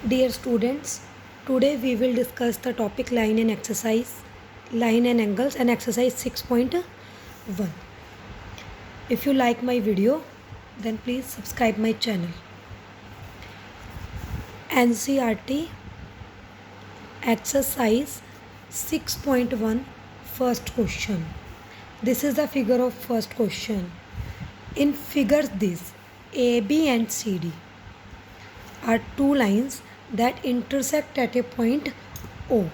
Dear students, today we will discuss the topic line and angles and exercise 6.1. If you like my video, then please subscribe my channel. NCERT exercise 6.1 first question. This is the figure of first question. In figures this, AB and CD are two lines that intersect at a point O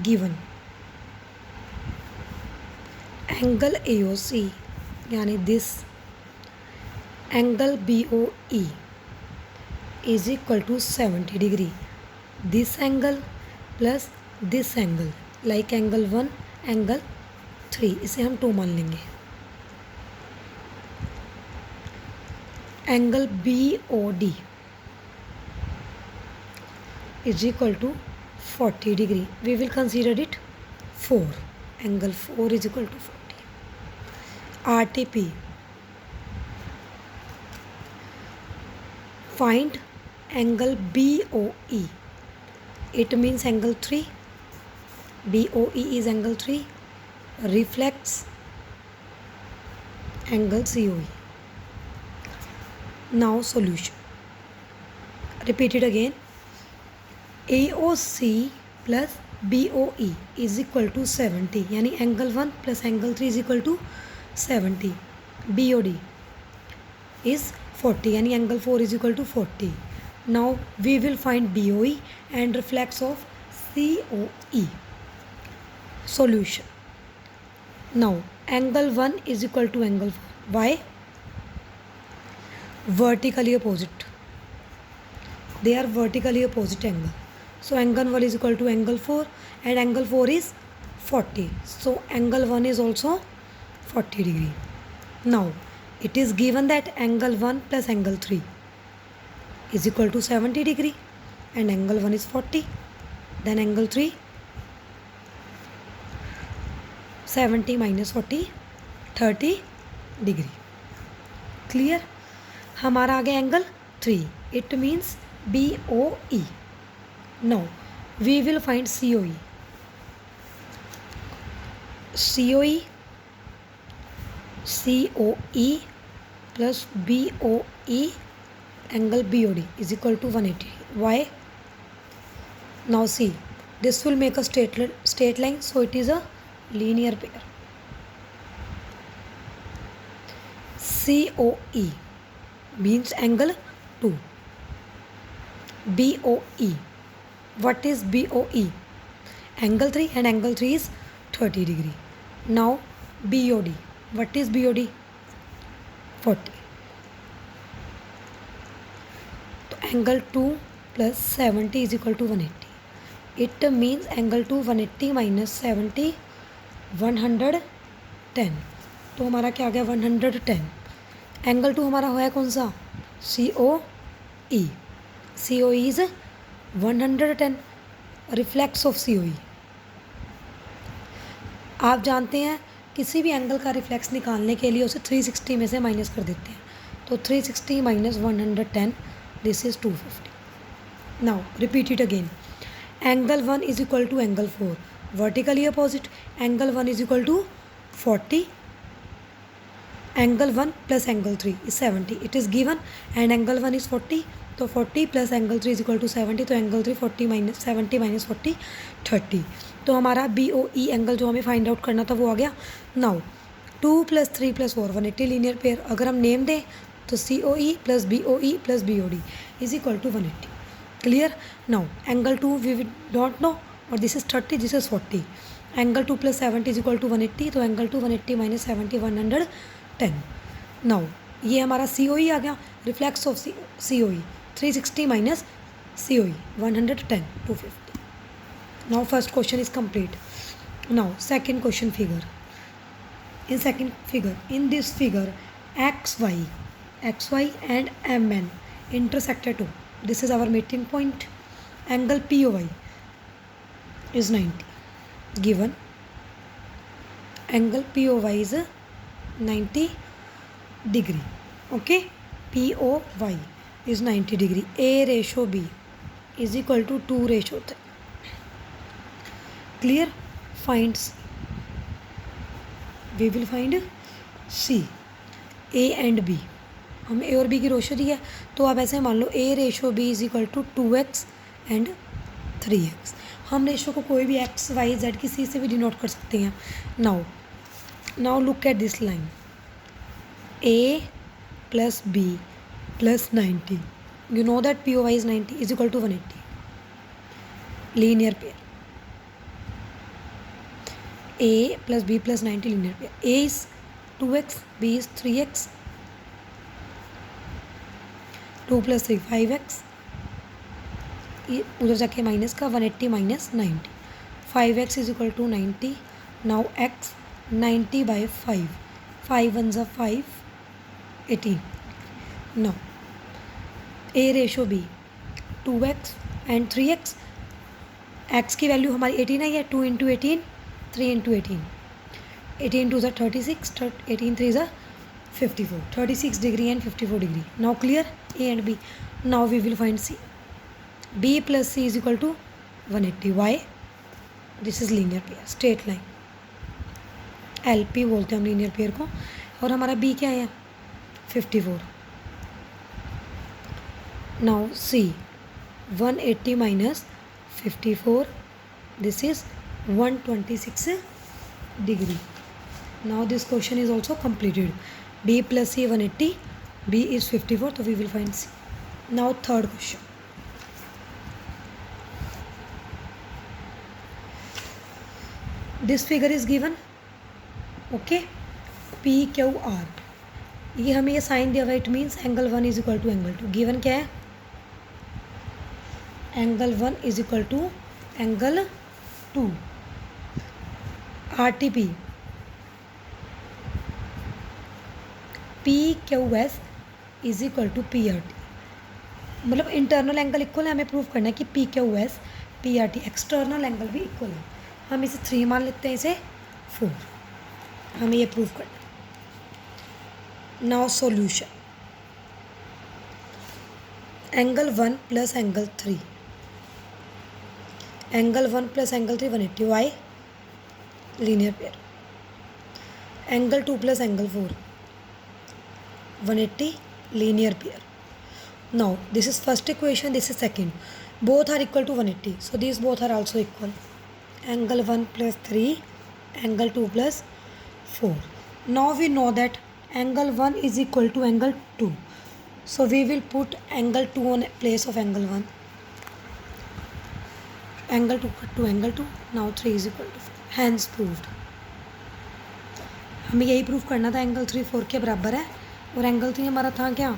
given. Angle AOC यानी this angle BOE is equal to 70 degree. This angle plus this angle like angle 1, angle 3, इसे हम 2 मान लेंगे. Angle BOD is equal to 40 degree. We will consider it 4. Angle 4 is equal to 40. RTP. Find angle BOE. It means angle 3. BOE is angle 3. Reflects angle COE. Now solution. Repeat it again. AOC plus BOE is equal to 70 यानी angle 1 plus angle 3 is equal to 70. BOD is 40 यानी angle 4 is equal to 40. Now we will find BOE and reflex of COE. Solution. Now angle 1 is equal to angle 4. Why? Vertically opposite. They are vertically opposite angle. So angle 1 is equal to angle 4 and angle 4 is 40. So angle 1 is also 40 degree. Now it is given that angle 1 plus angle 3 is equal to 70 degree and angle 1 is 40. Then angle 3 70 minus 40 30 degree. Clear? हमारा आ गया angle 3. It means BOE. Now we will find COE. COE plus BOE angle BOD is equal to 180. Why? Now see, this will make a straight line, so it is a linear pair. COE means angle 2. BOE. What is BOE? Angle 3 and angle 3 is 30 degree. Now BOD. What is BOD? 40. So angle 2 plus 70 is equal to 180. It means angle 2 180 minus 70 110. तो हमारा क्या आ गया 110. Angle 2 हमारा है कौन सा? COE. COE is 110. Reflex of COE. आप जानते हैं किसी भी एंगल का रिफ्लेक्स निकालने के लिए उसे 360 में से माइनस कर देते हैं. तो 360 minus 110, this is 250. Now repeat it again. Angle 1 is equal to angle 4. Vertically opposite. Angle 1 is equal to 40. Angle 1 plus angle 3 is 70. It is given and angle 1 is 40. तो 40 plus angle 3 is equal to 70. तो angle 3 40 minus 70 minus 40 30. तो हमारा BOE angle जो हमें find out करना था वो आ गया. Now 2 plus 3 plus 4 180 linear pair. अगर हम नेम दें तो COE plus BOE plus BOD is equal to 180. Clear? Now angle 2 we don't know और this is 30, this is 40. Angle 2 plus 70 is equal to 180. तो एंगल 2 180 माइनस 70 110. नाउ ये हमारा COE आ गया. Reflex of COE 360 minus COE 110 250. Now first question is complete. Now second question figure. In this figure XY and MN intersect at 2. This is our meeting point. Angle POY is 90. Given angle POY is 90 degree. Okay, POY. is 90 degree. A ratio B is equal to 2 ratio 3. Clear? Find C. We will find C. A and B. हमें A और B की ratio दी है, तो आप ऐसे मान लो A ratio B is equal to 2x and 3x. हम रेशो को कोई भी x, y, z किसी से भी डिनोट कर सकते हैं. Now look at this line. A plus B plus 90. You know that P of y is 90 is equal to 180. Linear pair. A plus B plus 90 linear pair. A is 2x, B is 3x. 2 plus 3 5x. उधर जाके minus का 180 minus 90. 5x is equal to 90. Now x 90 by 5. 5 ones are 5. 18. Now A ratio B 2x and 3x. x की value हमारी 18 आई है. 2 into 18 3 into 18. 18 2 is 36. 18 3 is 54. 36 degree and 54 degree. Now clear? A and B. Now we will find C. B plus C is equal to 180. Why? This is linear pair, straight line. LP बोलते हैं हम linear pair को. और हमारा B क्या है? 54. Now C 180 minus 54. This is 126 degree. Now this question is also completed. B plus C 180. B is 54. So we will find C. Now third question. This figure is given. Okay. PQR. ये हमें ये sign दिया हुआ. It means angle 1 is equal to angle 2. Given क्या है? Angle 1 is equal to angle 2. RTP PQS is equal to PRT. मतलब internal angle equal है. हमें प्रूव करना है कि PQS PRT एक्सटर्नल एंगल भी इक्वल है. हम इसे 3 मान लेते हैं, इसे 4. हमें ये प्रूव करना है. Now solution. Angle 1 plus angle 3. Angle 1 plus angle 3 180. Why? Linear pair. Angle 2 plus angle 4 180. Linear pair. Now this is first equation, this is second. Both are equal to 180. So this both are also equal. Angle 1 plus 3, angle 2 plus 4. Now we know that angle 1 is equal to angle 2. So we will put angle 2 on place of angle 1. Angle 2 to angle 2. Now 3 is equal to 4. Hence proved. हमें यही proof करना था. Angle 3 4 के बराबर है. और angle 3 हमारा था क्या?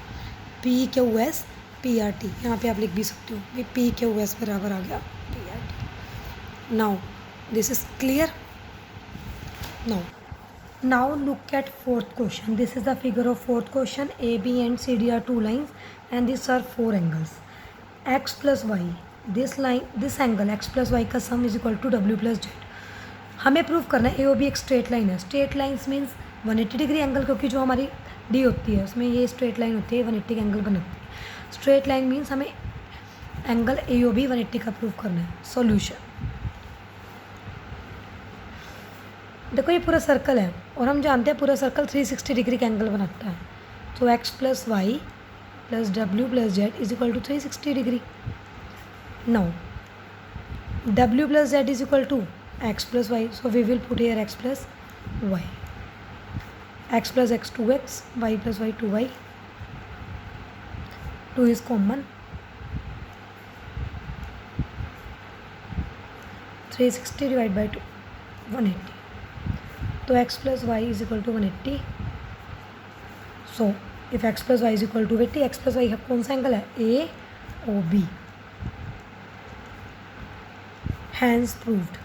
PQS PRT. यहाँ पे आप लिख भी सकते हो. PQS बराबर आ गया PRT. Now this is clear. Now look at fourth question. This is the figure of fourth question. AB and CD are 2 lines and these are 4 angles. X plus Y. This angle x plus y का sum is equal to W plus Z. हमें prove करना है AOB एक straight line है. Straight lines means 180 degree angle, क्योंकि जो हमारी D होती है उसमें ये स्ट्रेट लाइन होती है, 180 एंगल बनाती है. स्ट्रेट लाइन मीन्स हमें एंगल AOB 180 का प्रूव करना है. सॉल्यूशन. देखो ये पूरा सर्कल है और हम जानते हैं पूरा सर्कल 360 डिग्री का एंगल बनाता है. तो x plus Y plus W plus Z is equal to 360 degree. Now w plus z is equal to x plus Y. So we will put here x plus Y. x plus x 2x, y plus y 2y. 2 is common. 360 divided by 2 180. तो x plus Y is equal to 180. So if x plus Y is equal to 80, x plus Y का कौन सा angle है? AOB. Hence proved.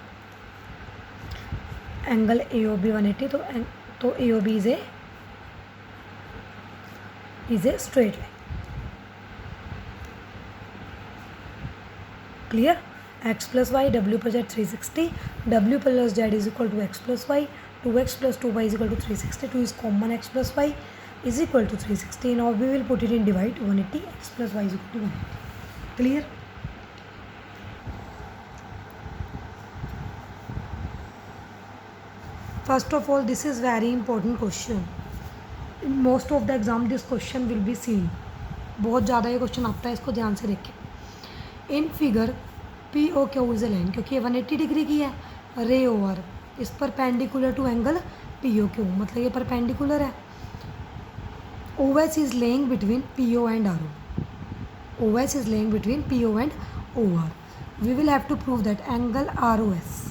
Angle AOB 180. तो AOB is a straight line. Clear? x plus Y, w पर Z 360, w plus Z is equal to x plus Y. 2x plus 2y is equal to 360. 2 is common, x plus y. is equal to 360. Now we will put it in divide 180 x plus y is equal to 180. Clear? First of all, this is very important question. In most of the exam this question will be seen. बहुत ज़्यादा ये question आता है, इसको ध्यान से देखें. In figure P O Q is a line, क्योंकि ये 180 डिग्री की है, ray over is perpendicular to angle P O Q, मतलब ये परपेंडिकुलर है. O S is lying between P O and R O. O S is lying between P O and O R. We will have to prove that angle R O S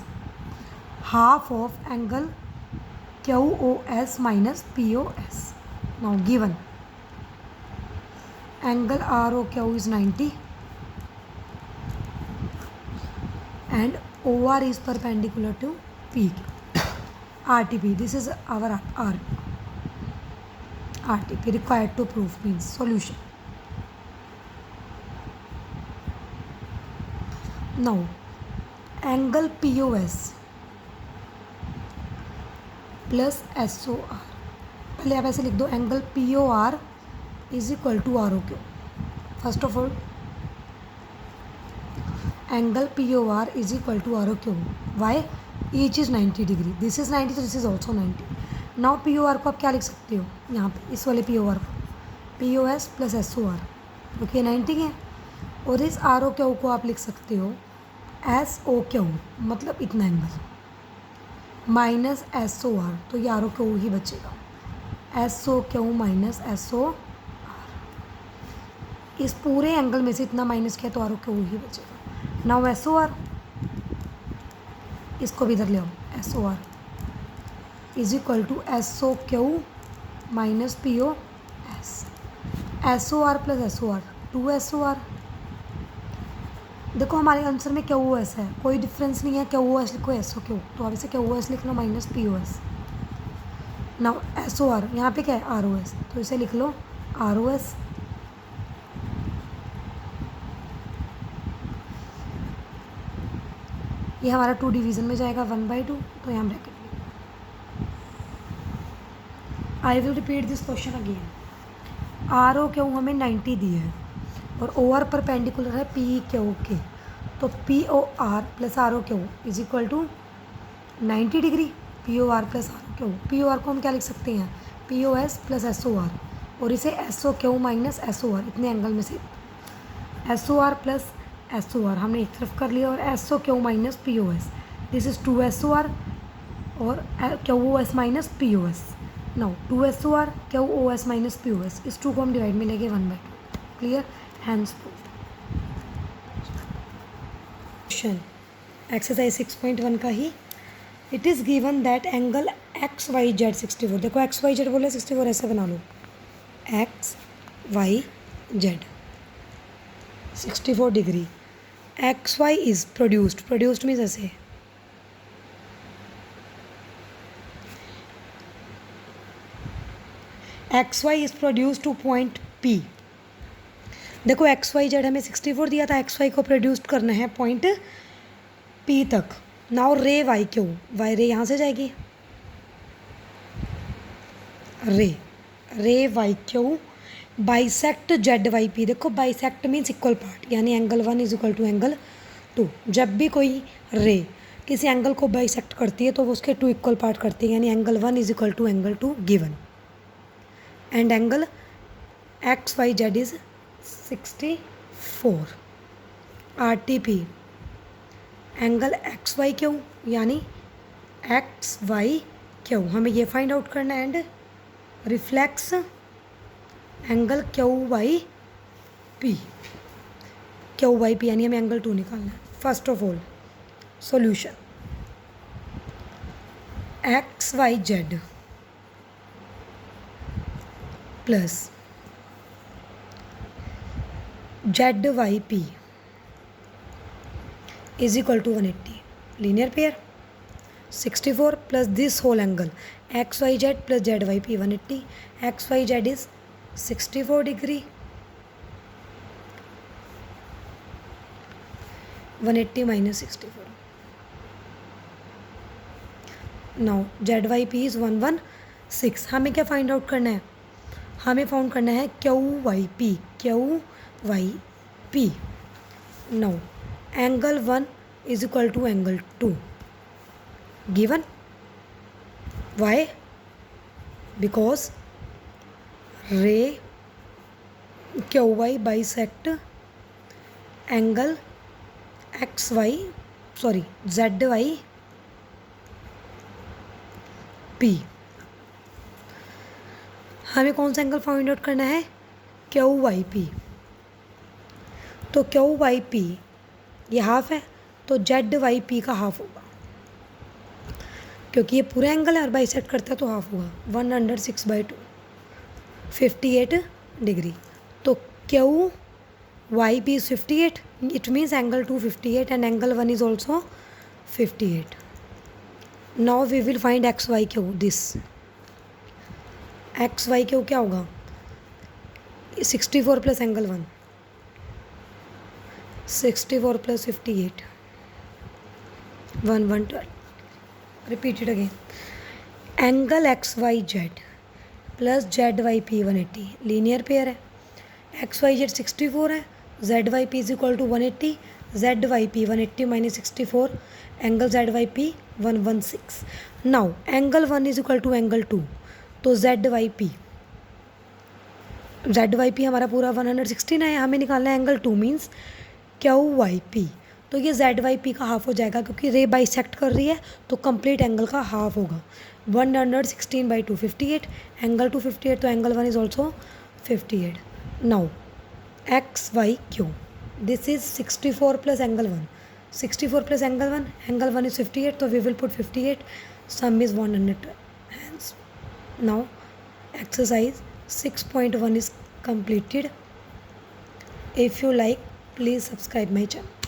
half of angle QOS minus POS. Now given angle ROQ is 90 and OR is perpendicular to P. RTP, this is our RTP required to prove, means solution. Now angle POS plus S O R, पहले आप ऐसे लिख दो, angle P O R is equal to R O Q. First of all angle P O R is equal to R O Q. Why? Each is 90 degree. This is 90, तो this is also 90. Now P O R को आप क्या लिख सकते हो यहाँ पे, इस वाले पी ओ आर को P O S plus S O R, क्योंकि 90 है. और इस आर ओ क्यू को आप लिख सकते हो एस ओ क्यू, मतलब इतना angle, minus S O R, तो ये आर ओ क्यू ही बचेगा. S O Q minus S O R, इस पूरे एंगल में से इतना माइनस किया तो आर ओ क्यू ही बचेगा. नाउ एस ओ आर, इसको भी इधर ले आओ, S O R is equal to S O Q minus P O S. S O R plus S O R, 2 S O R. देखो हमारे आंसर में क्यू ओ एस है, कोई डिफरेंस नहीं है. क्यू ओ एस लिखो, S O Q, तो आप इसे क्यू ओ एस लिख लो minus P O S. Now S O R, यहाँ पे क्या है आर ओ एस, तो इसे लिख लो आर ओ एस. ये हमारा 2 डिवीज़न में जाएगा 1/2, तो यहाँ bracket. I will repeat this question again. R O Q हमें 90 दी है और ओ आर परपेंडिकुलर है पी क्यू के, तो P O R plus R O Q is equal to 90 degree. P O R plus R O Q, P O R को हम क्या लिख सकते हैं, P O S plus S O R, और इसे S O Q minus S O are, इतने angle में से S O R plus S O R हमने एक तरफ कर लिया, और S O Q minus P O S, this is 2 S O R और Q O S minus P O S. Now 2 S O R Q O S minus P O S, इस 2 को हम डिवाइड में लेंगे 1/2. Clear? Hence proved. Question exercise 6.1 का ही. It is given that angle X Y Z 64. देखो X Y Z बोले 64, ऐसे बना लो, X Y Z 64 degree. X Y is produced, produced means ऐसे, X Y is produced to point P. देखो X Y Z हमें 64 दिया था, एक्स वाई को प्रोड्यूस्ड करना है पॉइंट पी तक. Now ray Y Q, Y ray यहाँ से जाएगी, ray Y Q bisect Z Y P. देखो बाइसेक्ट मीन्स इक्वल पार्ट, यानी angle 1 is equal to angle 2. जब भी कोई रे किसी एंगल को बाइसेक्ट करती है तो वो उसके 2 इक्वल पार्ट करती है, यानी angle 1 is equal to angle 2 given, and angle X Y Z is 64. R T P angle X Y Q, यानी एक्स वाई क्यू हमें ये फाइंड आउट करना है, and reflex angle Q Y P, Q Y P यानी हमें angle 2 निकालना है. First of all solution, X Y Z plus Z Y P is equal to 180. Linear pair. 64 plus this whole angle X Y Z plus Z Y P 180. X Y Z is 64 degree, 180 minus 64. Now Z Y P is 116. हमें क्या find out करना है, हमें found करना है Q Y P, Q Y P. Now angle 1 is equal to angle 2 given. Why? Because ray Q Y bisect angle X Y sorry Z Y P. हमें कौन सा एंगल फाइंड आउट करना है? Q Y P. तो Q Y P ये half है, तो Z Y P का हाफ होगा, क्योंकि ये पूरा एंगल है और बाइसेक्ट करता है तो हाफ होगा। 106/2 58 डिग्री। तो Q Y P is 58, it means angle 2 58 and angle 1 is also 58। Now we will find X Y Q. This X Y Q क्या होगा? 64 plus angle 1, 64 plus 58 112। Repeat it again. Angle X Y Z plus Z Y P 180 linear pair है। X Y Z 64 है, Z Y P is equal to 180, Z Y P 180 minus 64, angle Z Y P 116। Now angle 1 is equal to angle 2, तो Z Y P हमारा पूरा 116 है, हमें निकालना है angle 2 means Q Y P. तो ये जेड वाई पी का हाफ हो जाएगा, क्योंकि रे बाइसेक्ट कर रही है तो कंप्लीट एंगल का हाफ होगा। 116/2 58, एंगल 2 58, तो angle 1 is also 58। Now X Y Q, this is 64 plus angle 1, 64 plus angle 1, angle 1 is 58, तो we will put 58, sum is 112। Hence now exercise 6.1 is completed. If you like, please subscribe my channel.